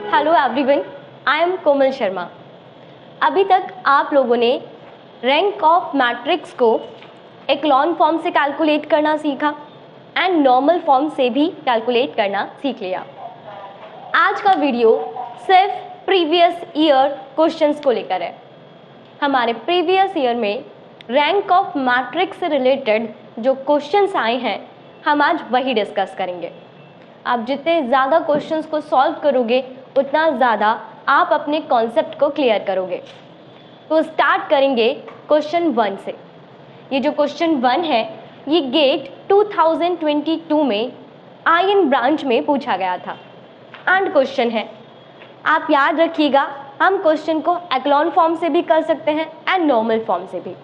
Hello everyone, I am Komal Sharma. अभी तक आप लोगों ने रैंक ऑफ मैट्रिक्स को एक्लॉन फॉर्म से कैलकुलेट करना सीखा एंड नॉर्मल फॉर्म से भी कैलकुलेट करना सीख लिया। आज का वीडियो सिर्फ प्रीवियस ईयर क्वेश्चंस को लेकर है। हमारे प्रीवियस ईयर में रैंक ऑफ मैट्रिक्स से रिलेटेड जो क्वेश्चंस आए हैं हम आज वही डिस्कस करेंगे। आप जितने ज़्यादा क्वेश्चंस को सॉल्व करोगे उतना ज़्यादा आप अपने कॉन्सेप्ट को क्लियर करोगे। तो स्टार्ट करेंगे क्वेश्चन 1 से। ये जो क्वेश्चन 1 है ये गेट 2022 में आयन ब्रांच में पूछा गया था एंड क्वेश्चन है। आप याद रखिएगा, हम क्वेश्चन को एक्लॉन फॉर्म से भी कर सकते हैं एंड नॉर्मल फॉर्म से भी।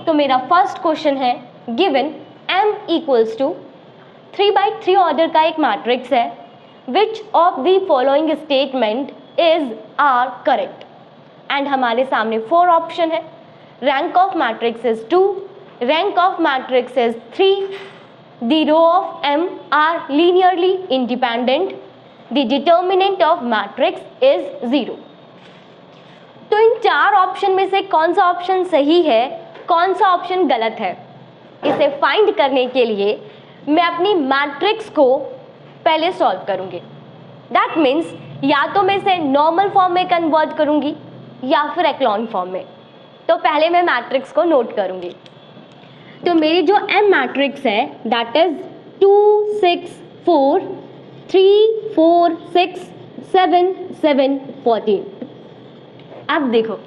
तो मेरा फर्स्ट क्वेश्चन है, given m equals to 3/3 order का एक मैट्रिक्स है, which of the following statement is are correct. And हमारे सामने 4 ऑप्शन है। Rank of matrix is 2, rank of matrix is 3, the row of m are linearly independent, the determinant of matrix is 0। तो इन 4 option में से कौन सा option सही है, कौन सा ऑप्शन गलत है, इसे फाइंड करने के लिए मैं अपनी मैट्रिक्स को पहले सॉल्व करूंगी। दैट मीन्स या तो मैं इसे नॉर्मल फॉर्म में कन्वर्ट करूंगी या फिर एक्लॉन फॉर्म में। तो पहले मैं मैट्रिक्स को नोट करूंगी। तो मेरी जो एम मैट्रिक्स है दैट इज 2 6 4 3 4 6 7 7 14। अब देखो,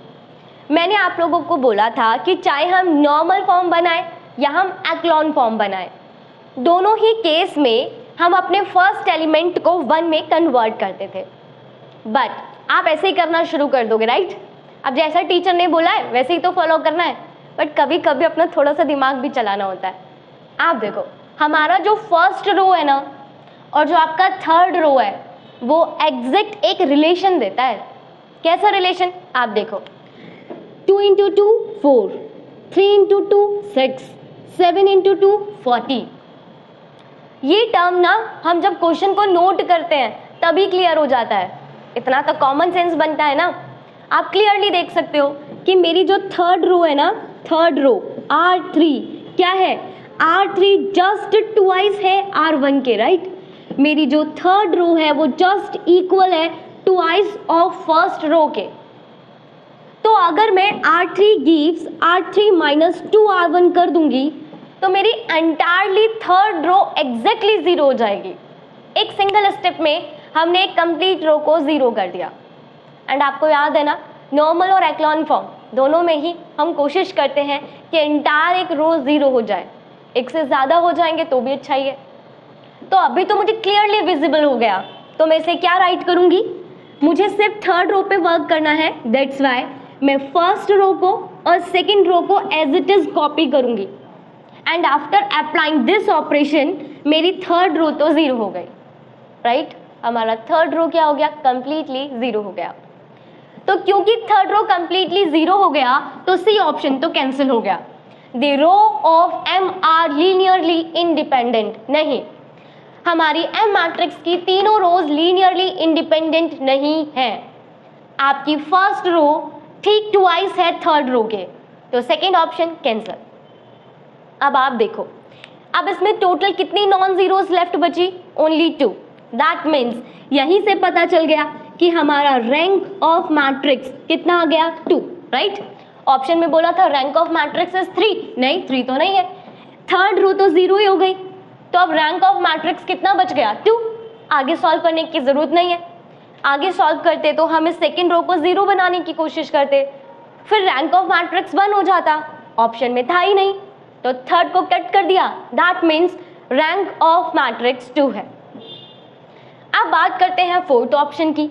मैंने आप लोगों को बोला था कि चाहे हम नॉर्मल फॉर्म बनाएं या हम एक्लॉन फॉर्म बनाएं, दोनों ही केस में हम अपने फर्स्ट एलिमेंट को 1 में कन्वर्ट करते थे। बट आप ऐसे ही करना शुरू कर दोगे, राइट? अब जैसा टीचर ने बोला है वैसे ही तो फॉलो करना है, बट कभी कभी अपना थोड़ा सा दिमाग भी चलाना होता है। आप देखो, हमारा जो फर्स्ट रो है ना और जो आपका थर्ड रो है वो एग्जैक्ट एक रिलेशन देता है। कैसा रिलेशन? आप देखो, 2 × 2 4, 3 × 2 6, 7 × 2 40। ये टर्म ना हम जब क्वेश्चन को नोट करते हैं तभी क्लियर हो जाता है। इतना तो कॉमन सेंस बनता है ना। आप क्लियरली देख सकते हो कि मेरी जो थर्ड रो है ना, थर्ड रो R3 क्या है? R3 जस्ट ट्वाइस है R1 के, राइट? मेरी जो थर्ड रो है वो जस्ट इक्वल है ट्वाइस ऑफ फर्स्ट रो के। तो अगर मैं R3 गिव्स R3 - 2 R1 कर दूंगी तो मेरी एंटायरली थर्ड रो एग्जैक्टली 0 हो जाएगी। एक सिंगल स्टेप में हमने एक कंप्लीट रो को 0 कर दिया। एंड आपको याद है ना, नॉर्मल और एक्लॉन फॉर्म दोनों में ही हम कोशिश करते हैं कि एंटायर एक रो 0 हो जाए। एक से ज़्यादा हो जाएंगे तो भी अच्छा ही है। तो अभी तो मुझे क्लियरली विजिबल हो गया, तो मैं इसे क्या राइट करूँगी? मुझे सिर्फ थर्ड रो पे वर्क करना है। दैट्स वाई मैं फर्स्ट रो को और सेकेंड रो को एज इट इज़ कॉपी करूँगी। And after applying this operation मेरी थर्ड रो तो 0 हो गई, राइट? हमारा थर्ड रो क्या हो गया? कंप्लीटली 0 हो गया। तो क्योंकि थर्ड रो कंप्लीटली 0 हो गया तो सी ऑप्शन तो कैंसिल हो गया। The row of m are linearly independent नहीं, हमारी m मैट्रिक्स की तीनों रोज लीनियरली इंडिपेंडेंट नहीं है। आपकी फर्स्ट रो ठीक ट्वाइस है थर्ड रो के, तो सेकेंड ऑप्शन कैंसिल। अब आप देखो, अब इसमें टोटल कितनी नॉन जीरोस लेफ्ट बची? ओनली 2। दैट मीन्स यहीं से पता चल गया कि हमारा रैंक ऑफ मैट्रिक्स कितना आ गया? 2, राइट? ऑप्शन में बोला था रैंक ऑफ मैट्रिक्स इज 3, नहीं 3 तो नहीं है। थर्ड रो तो 0 ही हो गई, तो अब रैंक ऑफ मैट्रिक्स कितना बच गया? 2। आगे सॉल्व करने की जरूरत नहीं है। आगे सॉल्व करते तो हम इस सेकेंड रो को 0 बनाने की कोशिश करते, फिर रैंक ऑफ मैट्रिक्स 1 हो जाता। ऑप्शन में था ही नहीं, तो थर्ड को कट कर दिया। That means rank of matrix 2 है। अब बात करते हैं फोर्थ ऑप्शन की।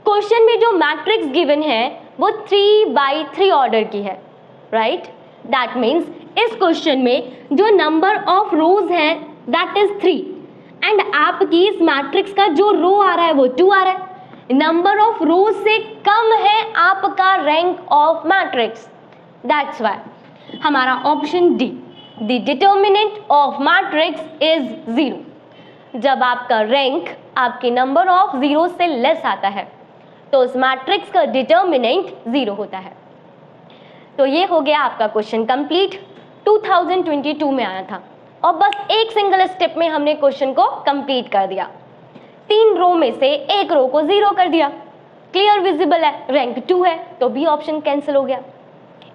क्वेश्चन में जो मैट्रिक्स गिवन है वो 3/3 ऑर्डर की है, राइट? दैट मीन्स इस क्वेश्चन में जो नंबर ऑफ रोज है दैट इज 3 एंड आपकी इस मैट्रिक्स का जो रो आ रहा है वो 2 आ रहा है। नंबर ऑफ रोज से कम है आपका rank of matrix. That's why हमारा option D, the determinant of matrix is 0। जब आपका रैंक आपके नंबर ऑफ जीरो से लेस आता है तो उस मैट्रिक्स का डिटर्मिनेंट 0 होता है। तो ये हो गया आपका क्वेश्चन कंप्लीट, 2022 में आया था और बस एक सिंगल स्टेप में हमने क्वेश्चन को कंप्लीट कर दिया। 3 रो में से एक रो को 0 कर दिया, क्लियर विजिबल है, रैंक 2 है तो बी ऑप्शन कैंसिल हो गया।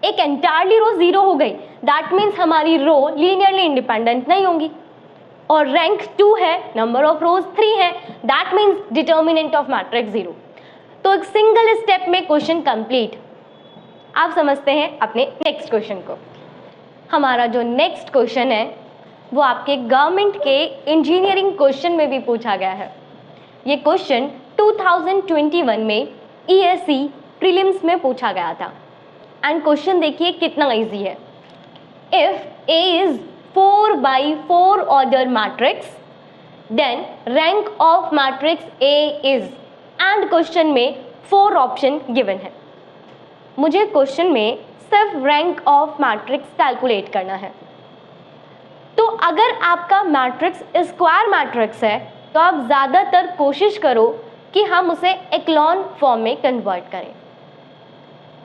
एक एंटायरली रो 0 हो गई, दैट मीन्स हमारी रो लीनियरली इंडिपेंडेंट नहीं होंगी, और रैंक 2 है, नंबर ऑफ रोज 3 है, that means determinant of matrix 0। तो एक सिंगल स्टेप में क्वेश्चन कंप्लीट। आप समझते हैं अपने नेक्स्ट क्वेश्चन को। हमारा जो नेक्स्ट क्वेश्चन है वो आपके गवर्नमेंट के इंजीनियरिंग क्वेश्चन में भी पूछा गया है। ये क्वेश्चन 2021 में ESE प्रीलिम्स में पूछा गया था एंड क्वेश्चन देखिए कितना इजी है। If A is 4 by 4 order matrix then rank of matrix A is, and question में 4 ऑप्शन गिवन है। मुझे क्वेश्चन में सिर्फ रैंक ऑफ मैट्रिक्स कैलकुलेट करना है। तो अगर आपका मैट्रिक्स स्क्वायर मैट्रिक्स है तो आप ज़्यादातर कोशिश करो कि हम उसे एक्लॉन फॉर्म में कन्वर्ट करें।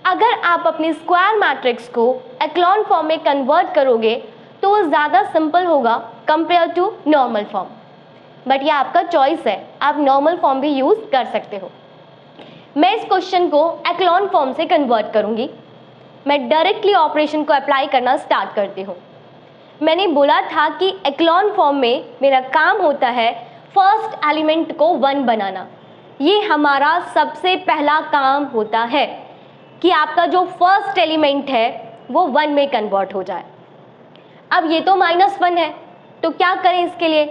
अगर आप अपने स्क्वायर मैट्रिक्स को एक्लॉन फॉर्म में कन्वर्ट करोगे तो वो ज़्यादा सिंपल होगा compare to normal form, but ये आपका चॉइस है, आप नॉर्मल फॉर्म भी यूज़ कर सकते हो। मैं इस क्वेश्चन को एक्लॉन फॉर्म से कन्वर्ट करूंगी। मैं डायरेक्टली ऑपरेशन को अप्लाई करना स्टार्ट करती हूँ। मैंने बोला था कि एक्लॉन फॉर्म में मेरा काम होता है फर्स्ट एलिमेंट को 1 बनाना। ये हमारा सबसे पहला काम होता है कि आपका जो फर्स्ट एलिमेंट है वो 1 में कन्वर्ट हो जाए। अब ये तो -1 है तो क्या करें इसके लिए,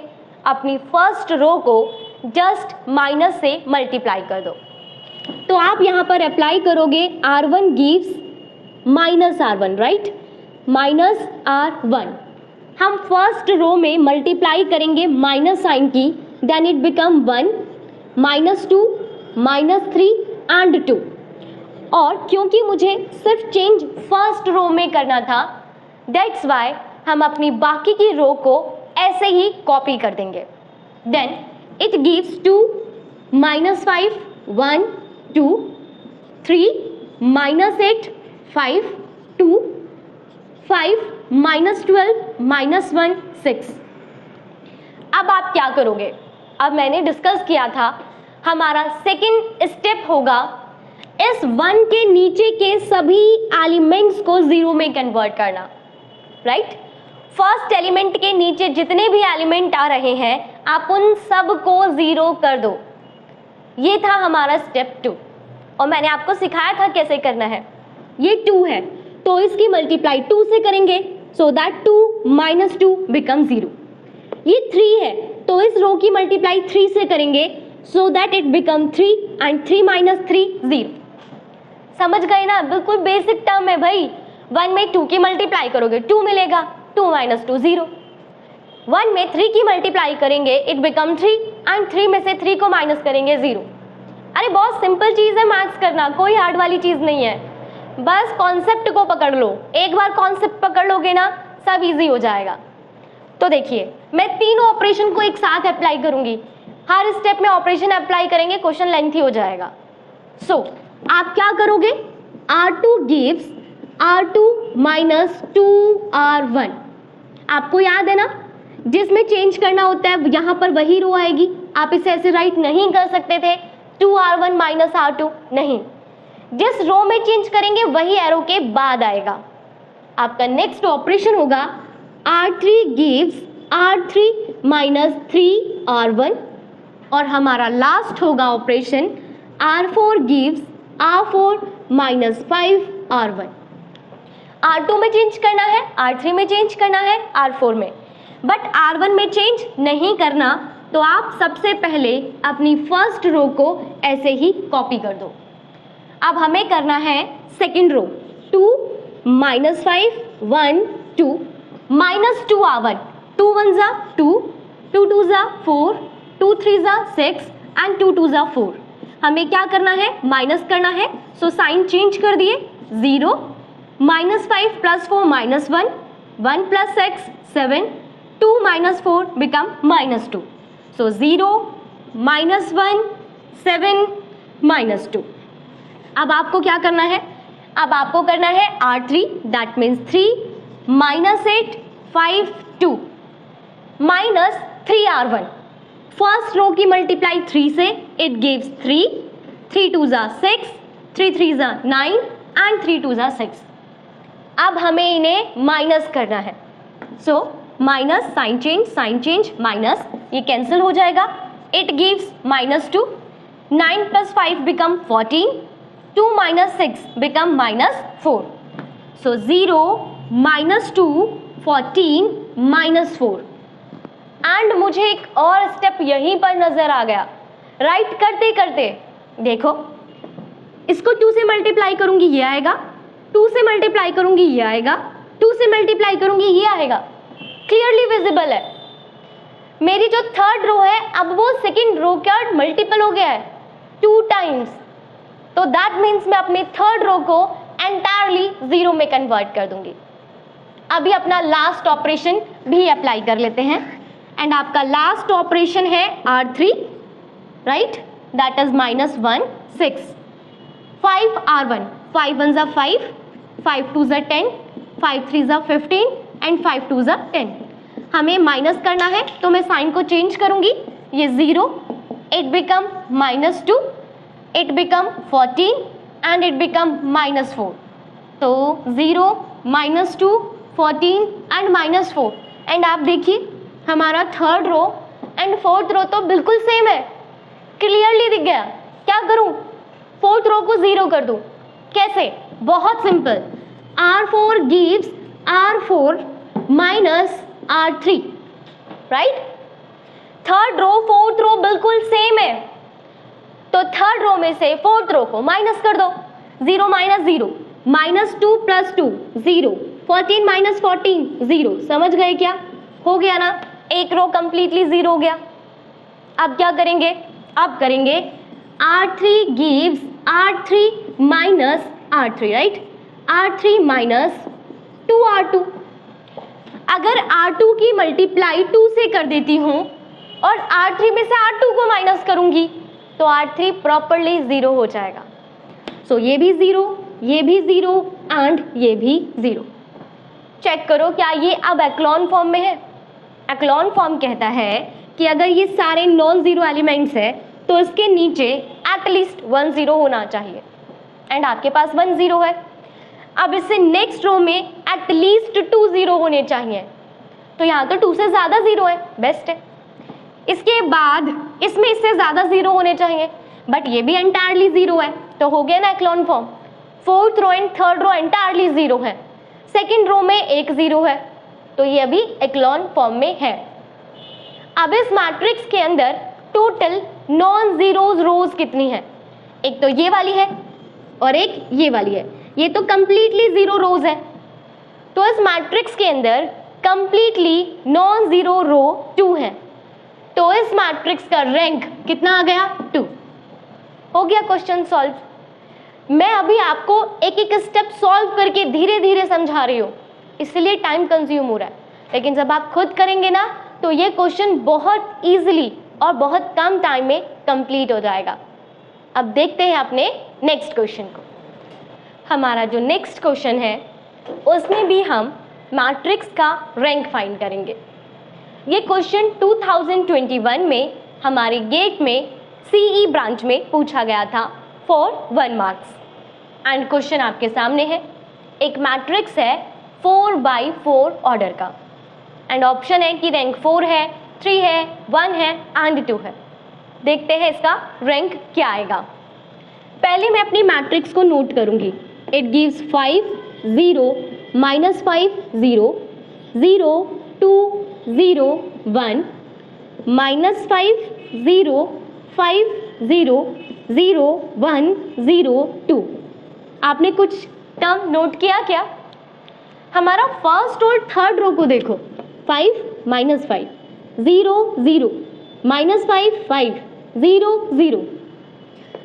अपनी फर्स्ट रो को जस्ट माइनस से मल्टीप्लाई कर दो। तो आप यहाँ पर अप्लाई करोगे R1 gives -R1, right, -R1। हम फर्स्ट रो में मल्टीप्लाई करेंगे माइनस साइन की, देन इट बिकम 1, -2, -3 एंड 2। और क्योंकि मुझे सिर्फ चेंज फर्स्ट रो में करना था, दैट्स वाई हम अपनी बाकी की रो को ऐसे ही कॉपी कर देंगे। Then it gives 2, -5, 1, 2, 3, -8, 5, 2, 5, -12, -1, 6। अब आप क्या करोगे, अब मैंने डिस्कस किया था हमारा सेकंड स्टेप होगा इस 1 के नीचे के सभी एलिमेंट्स को 0 में कन्वर्ट करना, राइट। फर्स्ट एलिमेंट के नीचे जितने भी एलिमेंट आ रहे हैं आप उन सब को 0 कर दो। ये था हमारा स्टेप 2 और मैंने आपको सिखाया था कैसे करना है। ये 2 है तो इसकी मल्टीप्लाई 2 से करेंगे सो दैट 2 - 2 बिकम 0। ये 3 है तो इस रो की मल्टीप्लाई 3 से करेंगे so that it become 3 and 3 - 3 0। समझ गए ना, बिल्कुल बेसिक टर्म है भाई। 1 में 2 की मल्टीप्लाई करोगे 2 मिलेगा, 2 - 2 0। 1 में 3 की मल्टीप्लाई करेंगे इट बिकम 3 एंड 3 में से 3 को माइनस करेंगे 0। अरे बहुत सिंपल चीज़ है मैथ्स करना, कोई हार्ड वाली चीज़ नहीं है, बस कॉन्सेप्ट को पकड़ लो। एक बार कॉन्सेप्ट पकड़ लोगे ना सब इजी हो जाएगा। तो देखिए मैं तीनों ऑपरेशन को एक साथ अप्लाई करूंगी, हर स्टेप में ऑपरेशन अप्लाई करेंगे, क्वेश्चन लेंथी हो जाएगा। सो आप क्या करोगे, R2 गिव्स R2 - 2R1। आपको याद है ना, जिसमें चेंज करना होता है यहाँ पर वही रो आएगी। आप इसे ऐसे राइट नहीं कर सकते थे 2R1 - R2, नहीं, जिस रो में चेंज करेंगे वही एरो के बाद आएगा। आपका नेक्स्ट ऑपरेशन होगा R3 गिव्स R3 - 3R1 और हमारा लास्ट होगा operation R4 gives R4 - 5R1। R2 में चेंज करना है, R3 में चेंज करना है, R4 में, बट R1 में चेंज नहीं करना। तो आप सबसे पहले अपनी फर्स्ट रो को ऐसे ही कॉपी कर दो। अब हमें करना है सेकंड रो, 2 - 5 1 2 -2 R1, 2 1 2, 2 2 4, 2 3 6 एंड 2 2 4। हमें क्या करना है, माइनस करना है, सो साइन चेंज कर दिए 0, -5 + 4 -1, 1 + 6 7, 2 - 4 बिकम -2, सो 0 -1 7 -2। अब आपको क्या करना है, अब आपको करना है R3, that means 3 -8 5 2 -3R1। First row की मल्टीप्लाई 3 से, इट गिव्स 3 3 2 6 3 3 9 एंड 3 2 6। अब हमें इन्हें माइनस करना है, so minus sign change minus, ये कैंसिल हो जाएगा, it gives -2 9 + 5 become 14 2 - 6 become -4। So 0 -2 14 -4। And मुझे एक और स्टेप यहीं पर नजर आ गया, राइट करते करते देखो, इसको 2 से मल्टीप्लाई करूंगी ये आएगा, 2 से मल्टीप्लाई करूंगी ये आएगा, 2 से मल्टीप्लाई करूंगी ये आएगा, क्लियरली विजिबल है। मेरी जो थर्ड रो है अब वो सेकंड रो का मल्टीपल हो गया है 2 टाइम्स, तो दैट मीन्स मैं अपनी थर्ड रो को एंटायरली 0 में कन्वर्ट कर दूंगी। अभी अपना लास्ट ऑपरेशन भी अप्लाई कर लेते हैं, एंड आपका लास्ट ऑपरेशन है R3, right, that is -1 6 5R1 5 1 5 5 2 10 5 3 15 and 5 2 10। हमें माइनस करना है तो मैं साइन को चेंज करूंगी, ये 0 it become -2 it become 14 and it become -4। तो 0 -2 14 एंड -4। एंड आप देखिए हमारा third row and fourth row तो बिल्कुल सेम है, क्लियरली दिख गया। क्या करूं, फोर्थ रो को 0 कर दूं, कैसे, बहुत simple, R4 gives R4 -R3, right. Third row fourth row बिल्कुल सेम है, तो थर्ड रो में से फोर्थ रो को माइनस कर दो, 0 - 0 -2 + 2 0 14 - 14 0। समझ गए क्या, हो गया ना, एक रो कंप्लीटली 0 हो गया। अब क्या करेंगे, अब करेंगे R3 gives R3 -R3, right, R3 -2R2। अगर R2 की मल्टीप्लाई 2 से कर देती हूं और R3 में से R2 को माइनस करूंगी तो R3 प्रॉपरली 0 हो जाएगा। सो ये भी 0, ये भी 0 एंड ये भी 0। चेक करो क्या ये अब एक्लॉन फॉर्म में है। एक्लॉन फॉर्म कहता है कि अगर ये सारे नॉन जीरो एलिमेंट्स है तो इसके नीचे एटलीस्ट 1 0 होना चाहिए, एंड आपके पास 1 0 है। अब इससे नेक्स्ट रो में एटलीस्ट 2 0 होने चाहिए, तो यहाँ तो 2 से ज़्यादा 0 है, बेस्ट है। इसके बाद इसमें इससे ज़्यादा 0 होने चाहिए, बट ये भी एंटायरली 0 है, तो हो गया ना echelon form. Fourth row and third row entirely 0 है, सेकेंड रो में एक 0 है, तो ये अभी एक्लॉन फॉर्म में है। अब इस मैट्रिक्स के अंदर टोटल नॉन जीरोज रोज कितनी है, एक तो ये वाली है और एक ये वाली है, ये तो कंप्लीटली 0 रोज है। तो इस मैट्रिक्स के अंदर कंप्लीटली नॉन जीरो रो 2 है, तो इस मैट्रिक्स का रैंक कितना आ गया, 2। हो गया क्वेश्चन सॉल्व। मैं अभी आपको एक एक स्टेप सॉल्व करके धीरे धीरे समझा रही हूँ, इसलिए टाइम कंज्यूम हो रहा है, लेकिन जब आप खुद करेंगे ना तो ये क्वेश्चन बहुत इजीली और बहुत कम टाइम में कंप्लीट हो जाएगा। अब देखते हैं अपने नेक्स्ट क्वेश्चन को। हमारा जो नेक्स्ट क्वेश्चन है उसमें भी हम मैट्रिक्स का रैंक फाइंड करेंगे। ये क्वेश्चन 2021 में हमारे गेट में सीई ब्रांच में पूछा गया था फॉर 1 मार्क्स। एंड क्वेश्चन आपके सामने है, एक मैट्रिक्स है 4x4 ऑर्डर का, एंड ऑप्शन है कि रैंक 4 है, 3 है, 1 है एंड 2 है। देखते हैं इसका रैंक क्या आएगा। पहले मैं अपनी मैट्रिक्स को नोट करूंगी। It gives 5 0 -5 0 0 2 0 1 -5 0 5 0 0 1 0 2। आपने कुछ टर्म नोट किया क्या? हमारा फर्स्ट और थर्ड रो को देखो, 5 -5 0 0 -5 5 0 0।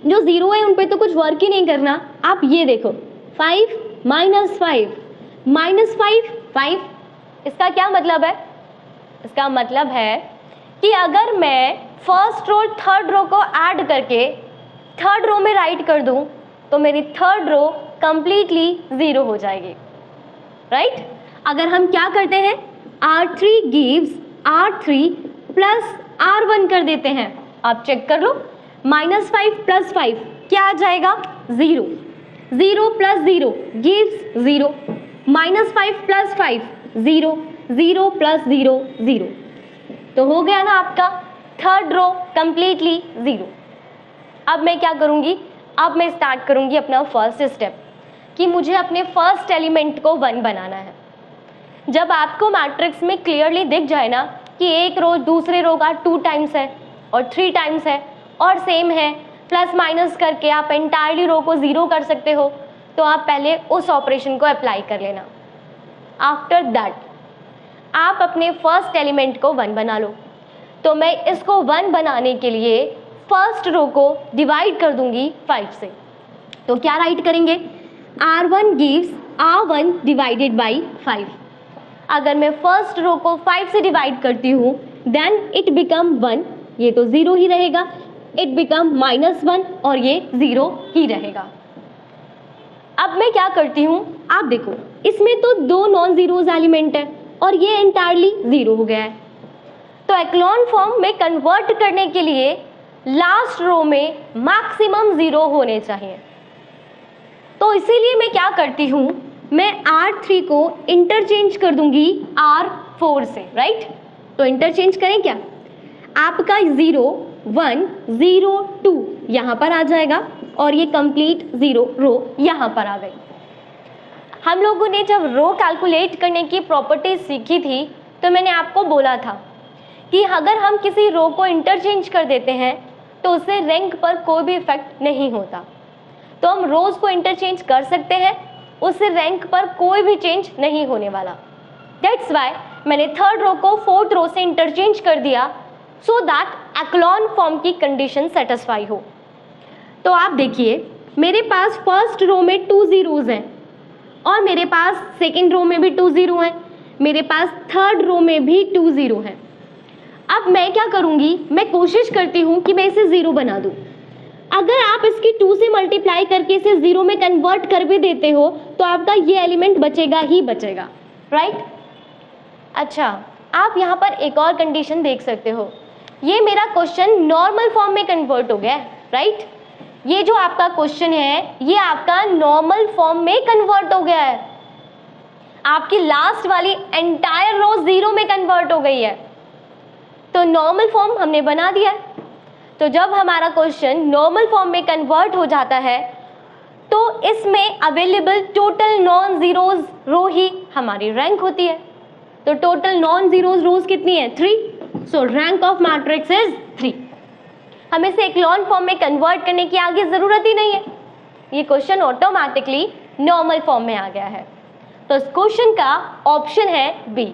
जो 0 है उन पे तो कुछ वर्क ही नहीं करना। आप ये देखो 5 -5 -5 5। इसका क्या मतलब है? इसका मतलब है कि अगर मैं फर्स्ट रो थर्ड रो को ऐड करके थर्ड रो में राइट कर दूं तो मेरी थर्ड रो कंप्लीटली 0 हो जाएगी, राइट? अगर हम क्या करते हैं, R3 gives R3 plus R1 कर देते हैं, आप चेक कर लो, -5 + 5 क्या आ जाएगा, 0, 0 + 0 गिव्स 0, -5 + 5 0, 0 + 0 0, तो हो गया ना आपका थर्ड रो कंप्लीटली 0। अब मैं क्या करूंगी, अब मैं स्टार्ट करूंगी अपना फर्स्ट स्टेप कि मुझे अपने फर्स्ट एलिमेंट को 1 बनाना है। जब आपको मैट्रिक्स में क्लियरली दिख जाए ना कि एक रो दूसरे रो का 2 टाइम्स है और 3 टाइम्स है और सेम है, प्लस माइनस करके आप एंटायरली रो को 0 कर सकते हो, तो आप पहले उस ऑपरेशन को अप्लाई कर लेना। आफ्टर दैट आप अपने फर्स्ट एलिमेंट को 1 बना लो। तो मैं इसको 1 बनाने के लिए फर्स्ट रो को डिवाइड कर दूंगी 5 से। तो क्या राइट करेंगे, R1 gives R1 divided by 5। अगर मैं फर्स्ट रो को 5 से डिवाइड करती हूँ देन इट बिकम 1, ये तो 0 ही रहेगा, इट बिकम -1 और ये 0 ही रहेगा। अब मैं क्या करती हूँ, आप देखो इसमें तो 2 नॉन जीरोज एलिमेंट है और ये एंटायरली 0 हो गया है। तो एक्लॉन फॉर्म में कन्वर्ट करने के लिए लास्ट रो में मैक्सिमम 0 होने चाहिए। तो इसीलिए मैं क्या करती हूँ, मैं R3 को इंटरचेंज कर दूंगी R4 से, राइट? तो इंटरचेंज करें क्या, आपका 0 1 0 2 यहाँ पर आ जाएगा और ये कंप्लीट 0 रो यहाँ पर आ गई। हम लोगों ने जब रो कैलकुलेट करने की प्रॉपर्टी सीखी थी तो मैंने आपको बोला था कि अगर हम किसी रो को इंटरचेंज कर देते हैं तो उससे रैंक पर कोई भी इफेक्ट नहीं होता। तो हम रोज को इंटरचेंज कर सकते हैं, उससे रैंक पर कोई भी चेंज नहीं होने वाला। दैट्स वाई मैंने थर्ड रो को फोर्थ रो से इंटरचेंज कर दिया सो दैट एक्लॉन फॉर्म की कंडीशन सेटिस्फाई हो। तो आप देखिए मेरे पास फर्स्ट रो में 2 जीरोज हैं और मेरे पास सेकेंड रो में भी 2 जीरो हैं, मेरे पास थर्ड रो में भी 2 जीरो हैं। अब मैं क्या करूंगी, मैं कोशिश करती हूं कि मैं इसे 0 बना दूं। अगर आप इसकी 2 से मल्टीप्लाई करके इसे 0 में कन्वर्ट कर भी देते हो तो आपका ये एलिमेंट बचेगा ही बचेगा, राइट? अच्छा, आप यहाँ पर एक और कंडीशन देख सकते हो, ये मेरा क्वेश्चन नॉर्मल फॉर्म में कन्वर्ट हो गया है, राइट? ये जो आपका क्वेश्चन है ये आपका नॉर्मल फॉर्म में कन्वर्ट हो गया है, आपकी लास्ट वाली एंटायर रो 0 में कन्वर्ट हो गई है। तो नॉर्मल फॉर्म हमने बना दिया है। तो जब हमारा क्वेश्चन नॉर्मल फॉर्म में कन्वर्ट हो जाता है तो इसमें अवेलेबल टोटल नॉन जीरोज रो ही हमारी रैंक होती है। तो टोटल नॉन जीरोज रोज कितनी है, 3। सो रैंक ऑफ मैट्रिक्स इज 3। हमें इसे एक्लॉन फॉर्म में कन्वर्ट करने की आगे जरूरत ही नहीं है, ये क्वेश्चन ऑटोमेटिकली नॉर्मल फॉर्म में आ गया है। तो इस क्वेश्चन का ऑप्शन है बी।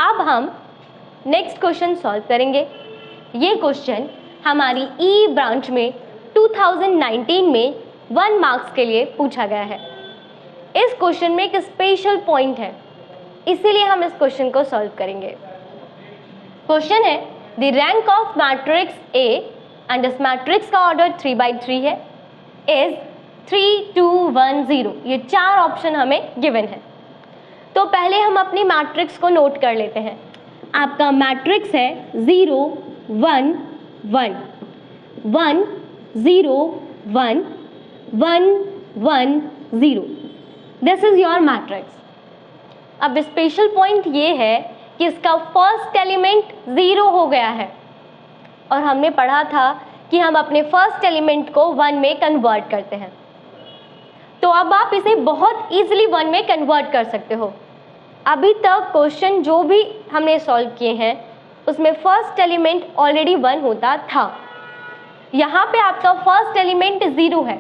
अब हम नेक्स्ट क्वेश्चन सॉल्व करेंगे। ये क्वेश्चन हमारी ई ब्रांच में 2019 में 1 मार्क्स के लिए पूछा गया है। इस क्वेश्चन में एक स्पेशल पॉइंट है, इसीलिए हम इस क्वेश्चन को सॉल्व करेंगे। क्वेश्चन है the rank of matrix A and इस मैट्रिक्स का ऑर्डर 3/3 है, इज 3 2 1 0। ये 4 ऑप्शन हमें गिवन है। तो पहले हम अपनी मैट्रिक्स को नोट कर लेते हैं। आपका मैट्रिक्स है 0 1 1 1 0 1 1 1 0। This is your matrix. अब स्पेशल पॉइंट ये है कि इसका फर्स्ट एलिमेंट 0 हो गया है और हमने पढ़ा था कि हम अपने फर्स्ट एलिमेंट को 1 में कन्वर्ट करते हैं। तो अब आप इसे बहुत इजीली 1 में कन्वर्ट कर सकते हो। अभी तक क्वेश्चन जो भी हमने सॉल्व किए हैं उसमें फर्स्ट एलिमेंट ऑलरेडी 1 होता था। यहाँ पे आपका फर्स्ट एलिमेंट 0 है,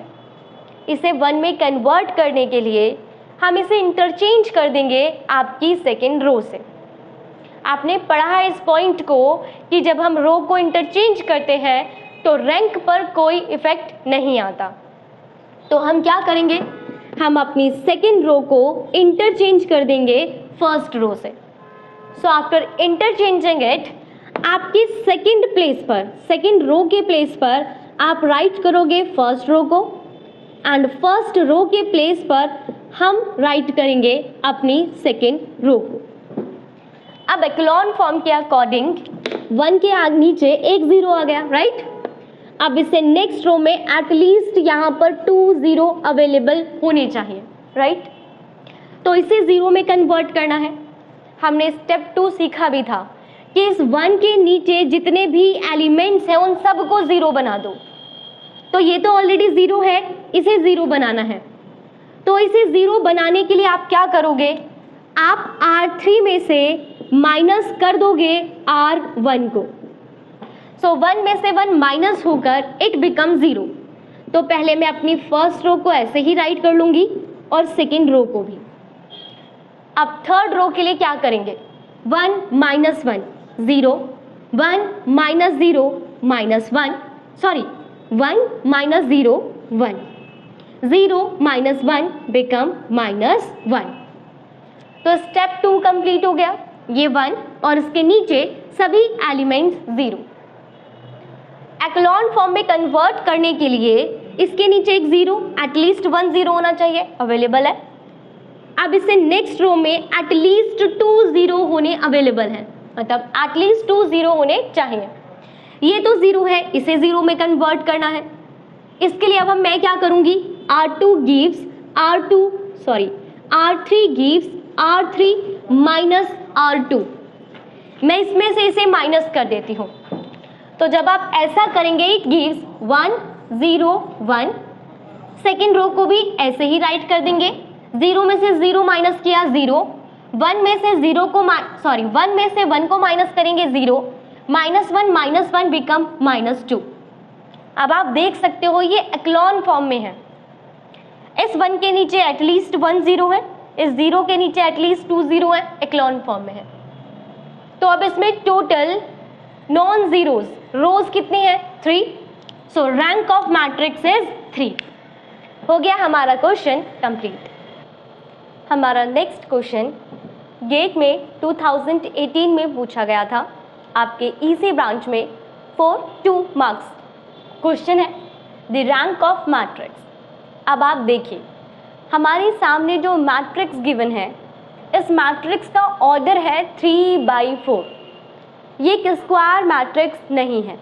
इसे 1 में कन्वर्ट करने के लिए हम इसे इंटरचेंज कर देंगे आपकी सेकेंड रो से। आपने पढ़ा है इस पॉइंट को कि जब हम रो को इंटरचेंज करते हैं तो रैंक पर कोई इफेक्ट नहीं आता। तो हम क्या करेंगे, हम अपनी सेकेंड रो को इंटरचेंज कर देंगे फर्स्ट रो से। सो आफ्टर इंटरचेंजिंग इट, आपकी सेकंड प्लेस पर, सेकंड रो के प्लेस पर आप राइट करोगे फर्स्ट रो को, एंड फर्स्ट रो के प्लेस पर हम राइट करेंगे अपनी सेकंड रो को। अब एक्लॉन फॉर्म के अकॉर्डिंग 1 के नीचे एक 0 आ गया, राइट। अब इसे नेक्स्ट रो में एटलीस्ट यहाँ पर 2 0 अवेलेबल होने चाहिए, राइट। तो इसे 0 में कन्वर्ट करना है। हमने स्टेप 2 सीखा भी था कि इस 1 के नीचे जितने भी एलिमेंट्स हैं उन सबको 0 बना दो। तो ये तो ऑलरेडी 0 है, इसे 0 बनाना है। तो इसे 0 बनाने के लिए आप क्या करोगे, आप R3 में से माइनस कर दोगे R1 को। सो 1 में से 1 माइनस होकर इट बिकम 0। तो पहले मैं अपनी फर्स्ट रो को ऐसे ही राइट कर लूंगी और सेकेंड रो को भी। अब थर्ड रो के लिए क्या करेंगे, 1 minus 1 0, 1 minus 0 minus 1, sorry 1 minus 0 1, 0 minus 1 become minus 1। तो स्टेप 2 कंप्लीट हो गया, ये 1 और इसके नीचे सभी एलिमेंट्स 0। एक्लॉन फॉर्म में कन्वर्ट करने के लिए इसके नीचे एक 0, एटलीस्ट 1 0 होना चाहिए, अवेलेबल है। अब इसे नेक्स्ट रो में एटलीस्ट 2 0 होने अवेलेबल है, मतलब एटलीस्ट 2 0 होने चाहिए। ये तो 0 है, इसे 0 में कन्वर्ट करना है। इसके लिए अब मैं क्या करूंगी, R3 gives R3 minus R2। मैं इसमें से इसे माइनस कर देती हूँ। तो जब आप ऐसा करेंगे इट गिव्स 1 0 1। सेकेंड रो को भी ऐसे ही राइट कर देंगे, 0 में से 0 माइनस किया 0, 1 में से 1 में से 1 को माइनस करेंगे 0, माइनस 1 बिकम माइनस 2। अब आप देख सकते हो ये एक्लॉन फॉर्म में है। इस 1 के नीचे एटलीस्ट 1 0 है, इस 0 के नीचे एटलीस्ट 2 0 है, एक्लॉन फॉर्म में है। तो अब इसमें टोटल नॉन जीरोज रोज कितनी है, 3। सो रैंक ऑफ मैट्रिक्स इज 3। हो गया हमारा क्वेश्चन कंप्लीट। हमारा नेक्स्ट क्वेश्चन गेट में 2018 में पूछा गया था, आपके ईसी ब्रांच में 4-2 मार्क्स क्वेश्चन है, द रैंक ऑफ मैट्रिक्स। अब आप देखिए हमारे सामने जो मैट्रिक्स गिवन है, इस मैट्रिक्स का ऑर्डर है 3/4। ये एक स्क्वायर मैट्रिक्स नहीं है,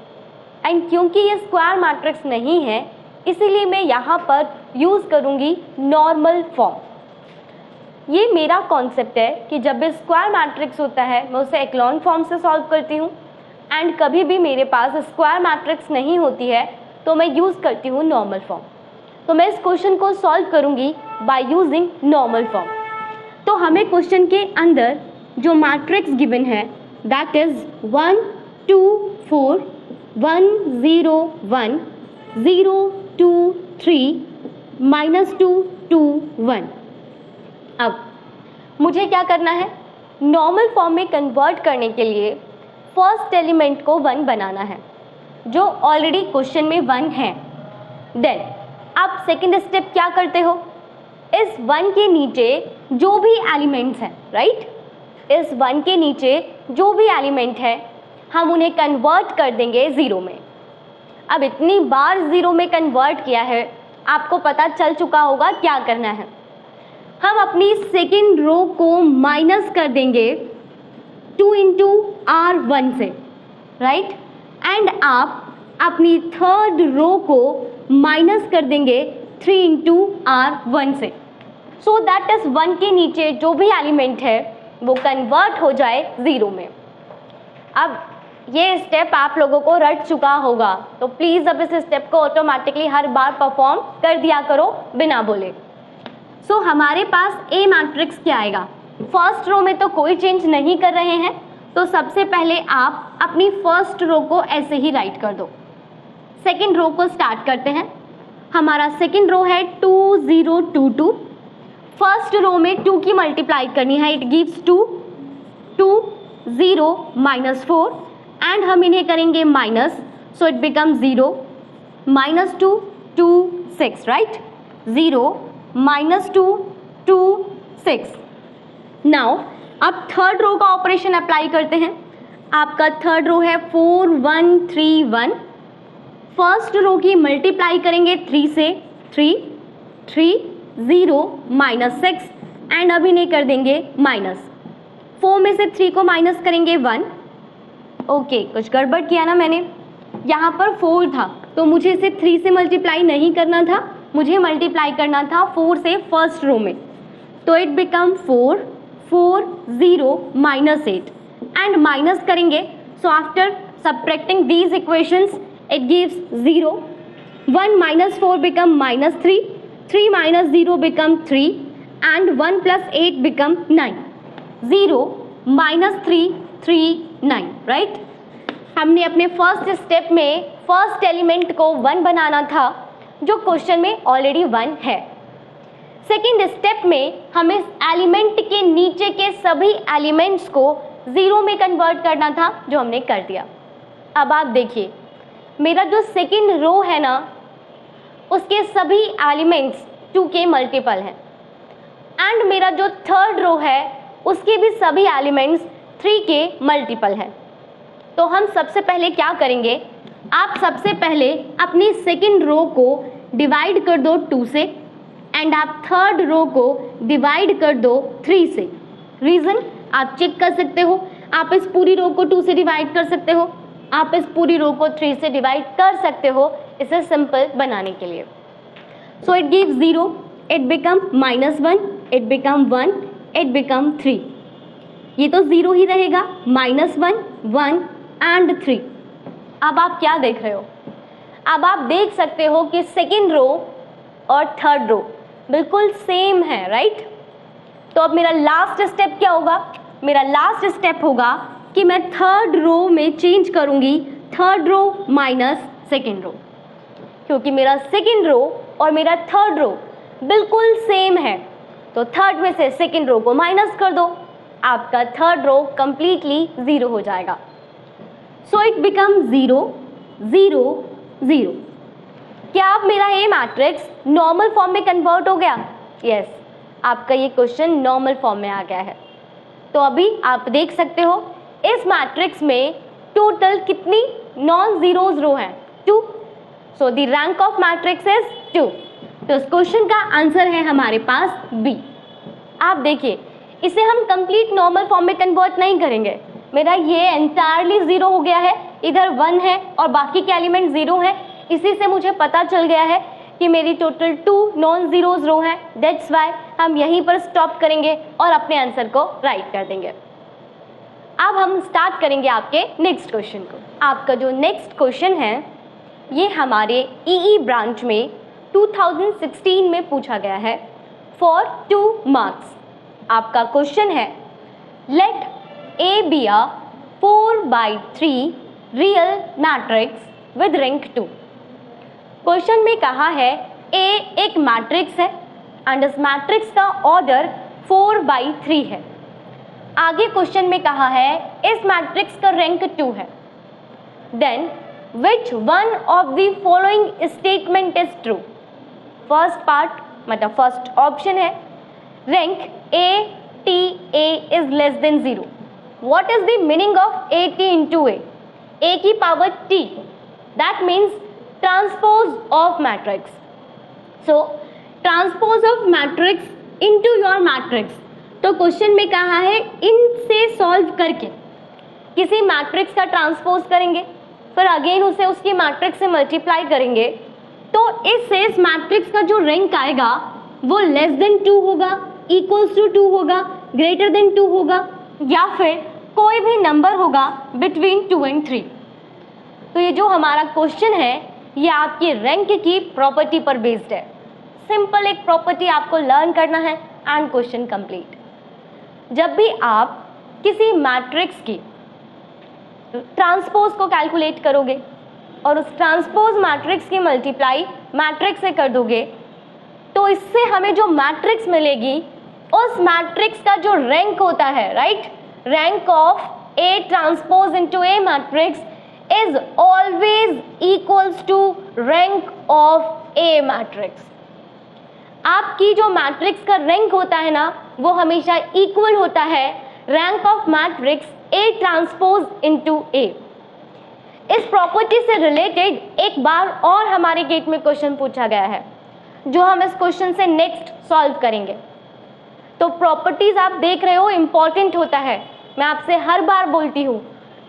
एंड क्योंकि ये स्क्वायर मैट्रिक्स नहीं है इसीलिए मैं यहाँ पर यूज़ करूँगी नॉर्मल फॉर्म। ये मेरा कॉन्सेप्ट है कि जब भी स्क्वायर मैट्रिक्स होता है मैं उसे एक्लॉन फॉर्म से सॉल्व करती हूँ, एंड कभी भी मेरे पास स्क्वायर मैट्रिक्स नहीं होती है तो मैं यूज़ करती हूँ नॉर्मल फॉर्म। तो मैं इस क्वेश्चन को सॉल्व करूँगी बाय यूजिंग नॉर्मल फॉर्म। तो हमें क्वेश्चन के अंदर जो मैट्रिक्स गिवन है दैट इज 1 2 4 1 0 1 0 2 3 माइनस 2 2 1। अब मुझे क्या करना है, नॉर्मल फॉर्म में कन्वर्ट करने के लिए फर्स्ट एलिमेंट को 1 बनाना है, जो ऑलरेडी क्वेश्चन में 1 है। देन आप सेकेंड स्टेप क्या करते हो, इस 1 के नीचे जो भी एलिमेंट्स हैं, राइट, इस 1 के नीचे जो भी एलिमेंट है हम उन्हें कन्वर्ट कर देंगे 0 में। अब इतनी बार 0 में कन्वर्ट किया है, आपको पता चल चुका होगा क्या करना है। हम अपनी सेकेंड रो को माइनस कर देंगे 2 इंटू R1 से, राइट, एंड आप अपनी थर्ड रो को माइनस कर देंगे 3 इंटू R1 से, सो दैट इज 1 के नीचे जो भी एलिमेंट है वो कन्वर्ट हो जाए 0 में। अब ये स्टेप आप लोगों को रट चुका होगा, तो प्लीज़ अब इस स्टेप को ऑटोमेटिकली हर बार परफॉर्म कर दिया करो बिना बोले। सो हमारे पास ए मैट्रिक्स क्या आएगा, फर्स्ट रो में तो कोई चेंज नहीं कर रहे हैं, तो सबसे पहले आप अपनी फर्स्ट रो को ऐसे ही राइट कर दो। सेकेंड रो को स्टार्ट करते हैं। हमारा सेकेंड रो है 2 0 2 2। फर्स्ट रो में 2 की मल्टीप्लाई करनी है, इट गिव्स 2 2 0 माइनस 4, एंड हम इन्हें करेंगे minus, so it become 0 minus 2 2 6, right, 0 minus 2 2 6। Now अब थर्ड रो का ऑपरेशन अप्लाई करते हैं। आपका थर्ड रो है 4 1 3 1। फर्स्ट रो की मल्टीप्लाई करेंगे 3 से, 3 3 0 -6 एंड अभी नहीं कर देंगे माइनस। 4 में से 3 को माइनस करेंगे 1। ओके, कुछ गड़बड़ किया ना मैंने, यहाँ पर 4 था तो मुझे इसे 3 से मल्टीप्लाई नहीं करना था, मुझे मल्टीप्लाई करना था 4 से फर्स्ट रो में। तो इट बिकम 4 4 0 -8 एंड माइनस करेंगे। So after subtracting these equations it gives 0। 1 - 4 become -3, 3 - 0 become 3 and 1 + 8 become 9। 0 -3 3 9, right. हमने अपने फर्स्ट स्टेप में फर्स्ट एलिमेंट को 1 बनाना था, जो क्वेश्चन में ऑलरेडी 1 है। सेकेंड स्टेप में हमें एलिमेंट के नीचे के सभी एलिमेंट्स को 0 में कन्वर्ट करना था, जो हमने कर दिया। अब आप देखिए, मेरा जो सेकेंड रो है ना, उसके सभी एलिमेंट्स 2 के मल्टीपल हैं एंड मेरा जो थर्ड रो है उसके भी सभी एलिमेंट्स 3 के मल्टीपल हैं। तो हम सबसे पहले क्या करेंगे, आप सबसे पहले अपनी सेकेंड रो को डिवाइड कर दो 2 से एंड आप थर्ड रो को डिवाइड कर दो 3 से। रीज़न आप चेक कर सकते हो, आप इस पूरी रो को 2 से डिवाइड कर सकते हो, आप इस पूरी रो को 3 से डिवाइड कर सकते हो, इसे सिंपल बनाने के लिए। So it gives 0, it become -1, it become 1, it become 3। ये तो 0 ही रहेगा, -1 1 एंड 3। अब आप क्या देख रहे हो, अब आप देख सकते हो कि सेकेंड रो और थर्ड रो बिल्कुल सेम है, राइट। तो अब मेरा लास्ट स्टेप क्या होगा, मेरा लास्ट स्टेप होगा कि मैं थर्ड रो में चेंज करूंगी third row minus second row, क्योंकि मेरा सेकेंड रो और मेरा थर्ड रो बिल्कुल सेम है। तो थर्ड में से सेकेंड रो को माइनस कर दो, आपका थर्ड रो कंप्लीटली 0 हो जाएगा। So it become 0 0 0। क्या अब मेरा ये मैट्रिक्स नॉर्मल फॉर्म में कन्वर्ट हो गया? यस, आपका ये क्वेश्चन नॉर्मल फॉर्म में आ गया है। तो अभी आप देख सकते हो इस मैट्रिक्स में टोटल कितनी नॉन जीरोज रो हैं? 2। So the rank of matrix is 2। तो इस क्वेश्चन का आंसर है हमारे पास बी। आप देखिए, इसे हम कंप्लीट नॉर्मल फॉर्म में कन्वर्ट नहीं करेंगे, मेरा ये एंटायरली 0 हो गया है, इधर 1 है और बाकी के एलिमेंट 0 है। इसी से मुझे पता चल गया है कि मेरी टोटल 2 नॉन जीरोज रो हैं। दैट्स वाई हम यहीं पर स्टॉप करेंगे और अपने आंसर को राइट कर देंगे। अब हम स्टार्ट करेंगे आपके नेक्स्ट क्वेश्चन को। आपका जो नेक्स्ट क्वेश्चन है ये हमारे ईई ब्रांच में 2016 में पूछा गया है फॉर 2 मार्क्स। आपका क्वेश्चन है let A be a 4/3 real matrix with rank 2। Question में कहा है A एक मैट्रिक्स है एंड इस मैट्रिक्स का ऑर्डर 4/3 है। आगे क्वेश्चन में कहा है इस मैट्रिक्स का रैंक 2 है। Then which one of the following statement is true? First part मतलब फर्स्ट ऑप्शन है rank ATA is less than 0। What is the meaning of AT into A? A की power T, that means transpose of matrix. So transpose of matrix into your matrix. तो question में कहा है इनसे solve करके किसी matrix का transpose करेंगे, फिर अगेन उसे उसकी मैट्रिक्स से मल्टीप्लाई करेंगे, तो इससे इस मैट्रिक्स का जो रैंक आएगा वो लेस देन 2 होगा, इक्वल्स टू 2 होगा, ग्रेटर देन 2 होगा, या फिर कोई भी नंबर होगा बिटवीन 2 एंड 3। तो ये जो हमारा क्वेश्चन है ये आपकी रैंक की प्रॉपर्टी पर बेस्ड है। सिंपल एक प्रॉपर्टी आपको लर्न करना है एंड क्वेश्चन कंप्लीट। जब भी आप किसी मैट्रिक्स की ट्रांसपोज को कैलकुलेट करोगे और उस ट्रांसपोज मैट्रिक्स की मल्टीप्लाई मैट्रिक्स से कर दोगे, तो इससे हमें जो मैट्रिक्स मिलेगी उस मैट्रिक्स का जो रैंक होता है, right, rank of A transpose into A matrix is always equals to rank of A matrix। आपकी जो मैट्रिक्स का रैंक होता है ना वो हमेशा इक्वल होता है rank of matrix A transpose into A. इस प्रॉपर्टी से रिलेटेड एक बार और हमारे गेट में क्वेश्चन पूछा गया है, जो हम इस क्वेश्चन से नेक्स्ट सॉल्व करेंगे। तो प्रॉपर्टीज आप देख रहे हो इंपॉर्टेंट होता है। मैं आपसे हर बार बोलती हूँ,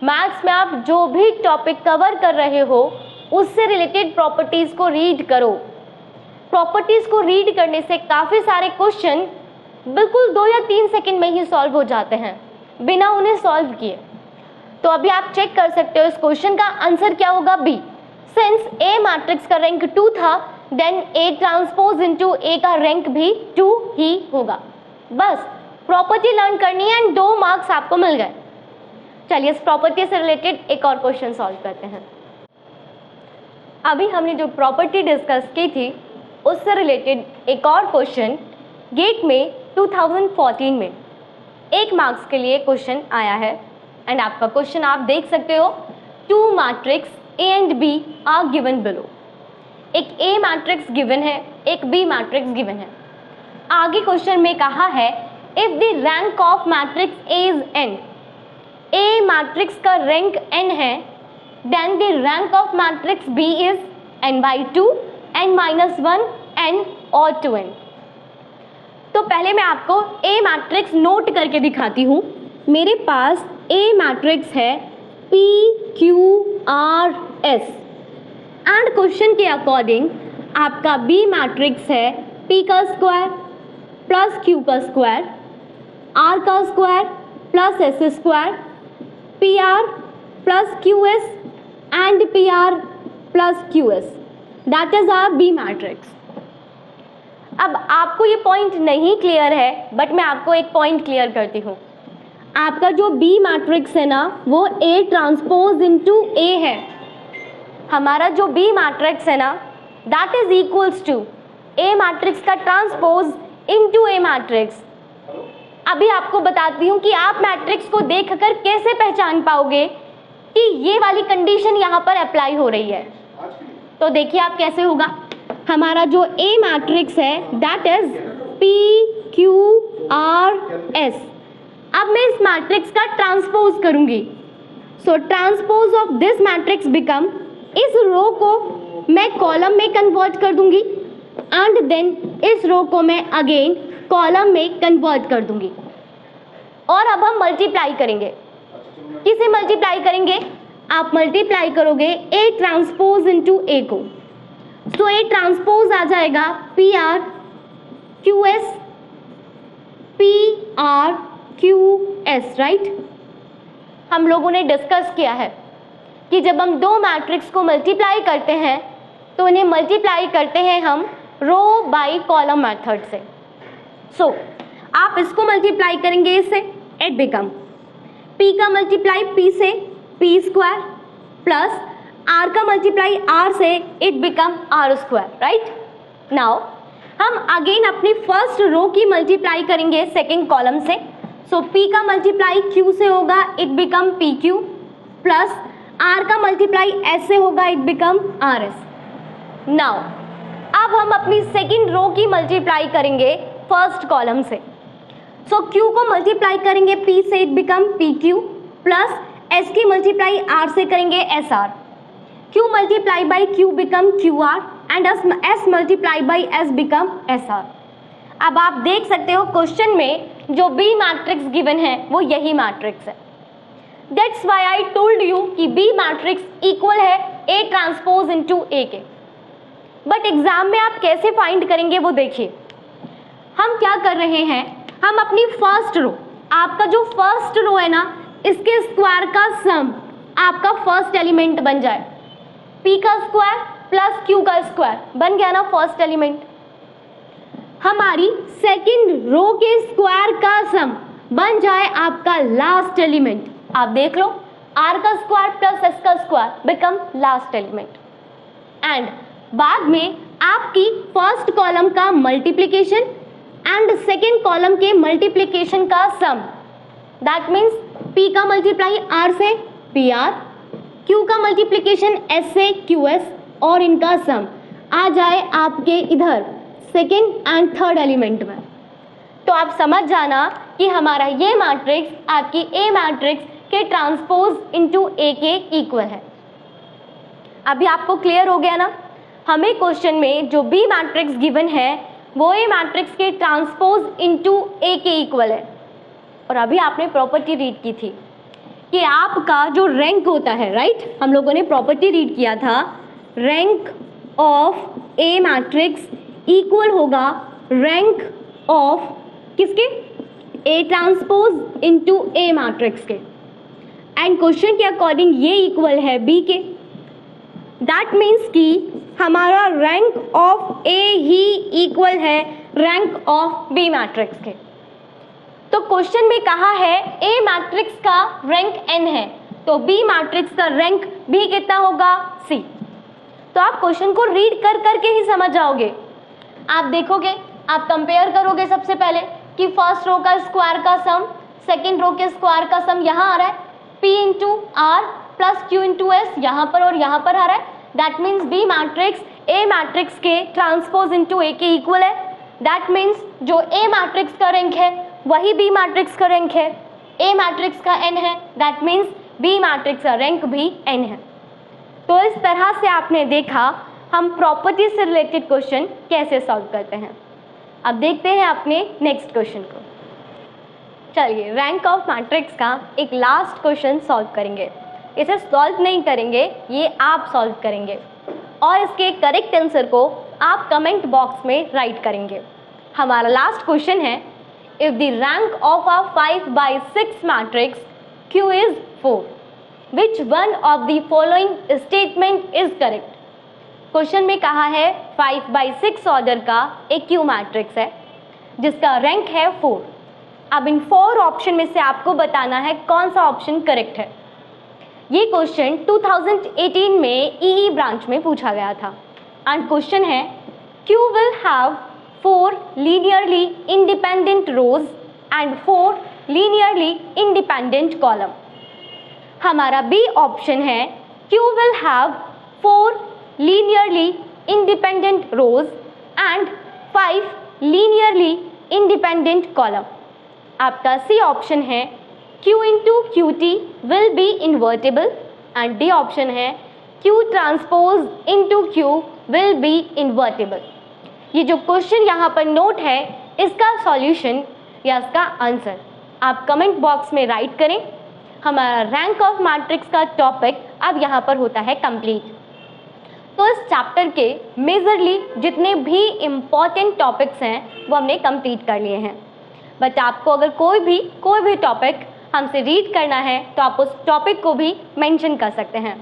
मैथ्स में आप जो भी टॉपिक कवर कर रहे हो उससे रिलेटेड प्रॉपर्टीज को रीड करो। प्रॉपर्टीज को रीड करने से काफ़ी सारे क्वेश्चन बिल्कुल 2 या 3 सेकंड में ही सॉल्व हो जाते हैं बिना उन्हें सॉल्व किए। तो अभी आप चेक कर सकते हो इस क्वेश्चन का आंसर क्या होगा, बी। सिंस ए मैट्रिक्स का रैंक 2 था, देन ए ट्रांसपोज इनटू ए का रैंक भी 2 ही होगा। बस प्रॉपर्टी लर्न करनी है एंड 2 मार्क्स आपको मिल गए। चलिए इस प्रॉपर्टी से रिलेटेड एक और क्वेश्चन सॉल्व करते हैं। अभी हमने जो प्रॉपर्टी डिस्कस की थी उससे रिलेटेड एक और क्वेश्चन गेट में 2014 में 1 मार्क्स के लिए क्वेश्चन आया है एंड आपका क्वेश्चन आप देख सकते हो, 2 matrix A and B are given below. एक ए मैट्रिक्स गिवन है, एक बी मैट्रिक्स गिवन है। आगे क्वेश्चन में कहा है if the rank of matrix A is N, A matrix का रैंक n है, then the rank of matrix b is n/2, n-1, n और 2n। तो पहले मैं आपको a मैट्रिक्स नोट करके दिखाती हूँ। मेरे पास a मैट्रिक्स है p q r s and question के अकॉर्डिंग आपका b मैट्रिक्स है p का स्क्वायर प्लस q का स्क्वायर, r का square plus s square, PR plus QS and PR plus QS, that is our B matrix. अब आपको ये point नहीं क्लियर है, बट मैं आपको एक पॉइंट क्लियर करती हूँ। आपका जो B मैट्रिक्स है ना, वो A ट्रांसपोज इनटू A है। हमारा जो B मैट्रिक्स है ना, that is equals to A matrix का ट्रांसपोज इनटू A मैट्रिक्स। अभी आपको बताती हूँ कि आप मैट्रिक्स को देखकर कैसे पहचान पाओगे कि ये वाली कंडीशन यहाँ पर अप्लाई हो रही है। तो देखिए आप कैसे होगा। हमारा जो A मैट्रिक्स है that is P Q R S। अब मैं इस मैट्रिक्स का ट्रांसपोज करूंगी। So transpose of this matrix become, इस रो को मैं कॉलम में कन्वर्ट कर दूंगी एंड देन इस रो को मैं अगेन कॉलम में कन्वर्ट कर दूंगी। और अब हम मल्टीप्लाई करेंगे। किसे मल्टीप्लाई करेंगे? आप मल्टीप्लाई करोगे A ट्रांसपोज इनटू A को। सो A ट्रांसपोज आ जाएगा PR QS PR QS, right. हम लोगों ने डिस्कस किया है कि जब हम 2 मैट्रिक्स को मल्टीप्लाई करते हैं तो इन्हें मल्टीप्लाई करते हैं हम रो बाय कॉलम मेथड से। सो आप इसको मल्टीप्लाई करेंगे इससे, इट बिकम P का मल्टीप्लाई P से P स्क्वायर प्लस R का मल्टीप्लाई R से it become R square, right. Now हम अगेन अपनी फर्स्ट रो की मल्टीप्लाई करेंगे सेकेंड कॉलम से। सो P का मल्टीप्लाई Q से होगा, it become PQ plus R का मल्टीप्लाई S से होगा, इट बिकम RS। नाउ अब हम अपनी सेकेंड रो की मल्टीप्लाई करेंगे फर्स्ट कॉलम से। सो Q को मल्टीप्लाई करेंगे P से, it become PQ plus S की मल्टीप्लाई R से करेंगे SR। Q multiply by Q become QR and S multiply by S become SR। अब आप देख सकते हो क्वेश्चन में जो B मैट्रिक्स गिवन है वो यही मैट्रिक्स है। That's why I told you कि B मैट्रिक्स इक्वल है A ट्रांसपोज इनटू A के। बट एग्जाम में आप कैसे फाइंड करेंगे वो देखिए। हम क्या कर रहे हैं, हम अपनी फर्स्ट रो, आपका जो फर्स्ट रो है ना, इसके स्क्वायर का सम आपका फर्स्ट एलिमेंट बन जाए। P का स्क्वायर प्लस Q का स्क्वायर बन गया ना फर्स्ट एलिमेंट। हमारी सेकंड रो के स्क्वायर का सम बन जाए आपका लास्ट एलिमेंट। आप देख लो, R का स्क्वायर प्लस S का square become last element. And बाद में आपकी फर्स्ट कॉलम का मल्टीप्लिकेशन एंड सेकेंड कॉलम के मल्टीप्लिकेशन का सम, दैट मीन्स P का मल्टीप्लाई R से PR, Q का मल्टीप्लिकेशन S से QS और इनका सम आ जाए आपके इधर सेकेंड एंड थर्ड एलिमेंट में। तो आप समझ जाना कि हमारा ये मैट्रिक्स आपकी ए मैट्रिक्स के ट्रांसपोज इनटू ए के इक्वल है। अभी आपको क्लियर हो गया ना, हमें क्वेश्चन में जो बी मैट्रिक्स गिवन है वो ए मैट्रिक्स के ट्रांसपोज इनटू ए के इक्वल है। और अभी आपने प्रॉपर्टी रीड की थी कि आपका जो रैंक होता है, राइट, हम लोगों ने प्रॉपर्टी रीड किया था, rank of A matrix equal होगा रैंक ऑफ किसके, ए ट्रांसपोज इनटू ए मैट्रिक्स के। एंड क्वेश्चन के अकॉर्डिंग ये इक्वल है बी के। दैट मीन्स कि हमारा rank of A he equal है रैंक ऑफ बी मैट्रिक्स के। तो क्वेश्चन में कहा है ए मैट्रिक्स का रैंक n है, तो बी मैट्रिक्स का रैंक भी कितना होगा, c। तो आप क्वेश्चन को रीड कर करके ही समझ जाओगे। आप देखोगे, आप कंपेयर करोगे सबसे पहले कि फर्स्ट रो का स्क्वायर का सम, सेकेंड रो के स्क्वायर का सम यहाँ आ रहा है, p into R plus Q into S यहाँ पर और यहाँ पर आ रहा है। That means B matrix A matrix के ट्रांसपोज इनटू ए के इक्वल है। दैट मीन्स जो ए मैट्रिक्स का रैंक है वही बी मैट्रिक्स का रैंक है। ए मैट्रिक्स का n है, दैट मीन्स बी मैट्रिक्स का रैंक भी n है। तो इस तरह से आपने देखा हम प्रॉपर्टी से रिलेटेड क्वेश्चन कैसे सॉल्व करते हैं। अब देखते हैं अपने नेक्स्ट क्वेश्चन को। चलिए, रैंक ऑफ मैट्रिक्स का एक लास्ट क्वेश्चन सॉल्व करेंगे। इसे सॉल्व नहीं करेंगे, ये आप सॉल्व करेंगे और इसके करेक्ट आंसर को आप कमेंट बॉक्स में राइट करेंगे। हमारा लास्ट क्वेश्चन है, if the rank of a 5/6 matrix Q is 4, which one of the following statement is correct? Question में कहा है 5/6 ऑर्डर का एक Q मैट्रिक्स है जिसका रैंक है 4। अब इन 4 ऑप्शन में से आपको बताना है कौन सा ऑप्शन करेक्ट है। ये क्वेश्चन 2018 में EE ब्रांच में पूछा गया था। एंड क्वेश्चन है Q will have 4 linearly independent rows and 4 linearly independent column। हमारा B ऑप्शन है Q will have 4 linearly independent rows and 5 linearly independent column। आपका C ऑप्शन है Q into QT will be invertible and D option है Q transpose into Q will be invertible। ये जो question यहाँ पर note है इसका सॉल्यूशन या इसका आंसर आप कमेंट बॉक्स में राइट करें। हमारा रैंक ऑफ मैट्रिक्स का टॉपिक अब यहाँ पर होता है कंप्लीट। तो इस चैप्टर के मेजरली जितने भी इम्पॉर्टेंट टॉपिक्स हैं वो हमने कंप्लीट कर लिए हैं। बट आपको अगर कोई भी टॉपिक हमसे रीड करना है तो आप उस टॉपिक को भी मेंशन कर सकते हैं।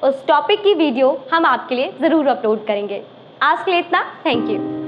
उस टॉपिक की वीडियो हम आपके लिए ज़रूर अपलोड करेंगे। आज के लिए इतना, थैंक यू।